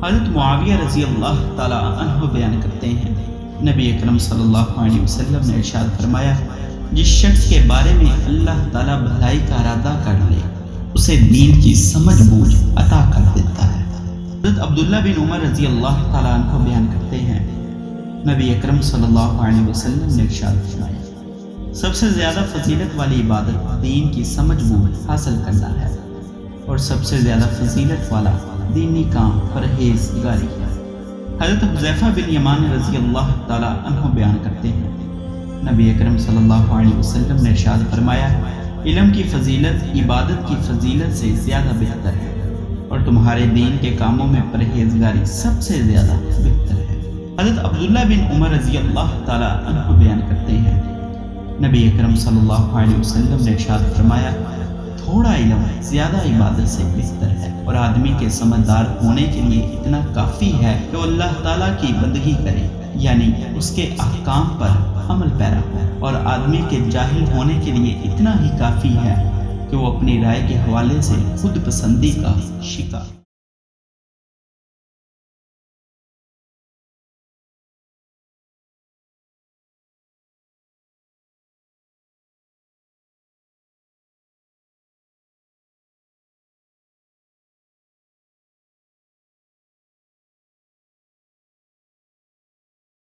حضرت معاویہ رضی اللہ تعالی عنہ بیان کرتے ہیں، نبی اکرم صلی اللہ علیہ وسلم نے ارشاد فرمایا، جس شخص کے بارے میں اللہ تعالیٰ بھلائی کا ارادہ کر لے اسے دین کی سمجھ بوجھ عطا کر دیتا ہے۔ حضرت عبداللہ بن عمر رضی اللہ تعالیٰ عنہ بیان کرتے ہیں، نبی اکرم صلی اللہ علیہ وسلم نے ارشاد فرمایا، سب سے زیادہ فضیلت والی عبادت دین کی سمجھ بوجھ حاصل کرنا ہے، اور سب سے زیادہ فضیلت والا دینی کام پرہیزگاری ہے۔ حضرت حذیفہ بن یمان رضی اللہ تعالیٰ عنہ بیان کرتے ہیں، نبی اکرم صلی اللہ علیہ وسلم نے ارشاد فرمایا، علم کی فضیلت عبادت کی فضیلت سے زیادہ بہتر ہے، اور تمہارے دین کے کاموں میں پرہیزگاری سب سے زیادہ بہتر ہے۔ حضرت عبداللہ بن عمر رضی اللہ تعالیٰ عنہ بیان کرتے ہیں، نبی اکرم صلی اللہ علیہ وسلم نے ارشاد فرمایا، تھوڑا علم زیادہ عبادت سے بہتر ہے، اور آدمی کے سمجھدار ہونے کے لیے اتنا کافی ہے کہ وہ اللہ تعالیٰ کی بندگی کرے، یعنی اس کے احکام پر عمل پیرا ہو، اور آدمی کے جاہل ہونے کے لیے اتنا ہی کافی ہے کہ وہ اپنی رائے کے حوالے سے خود پسندی کا شکار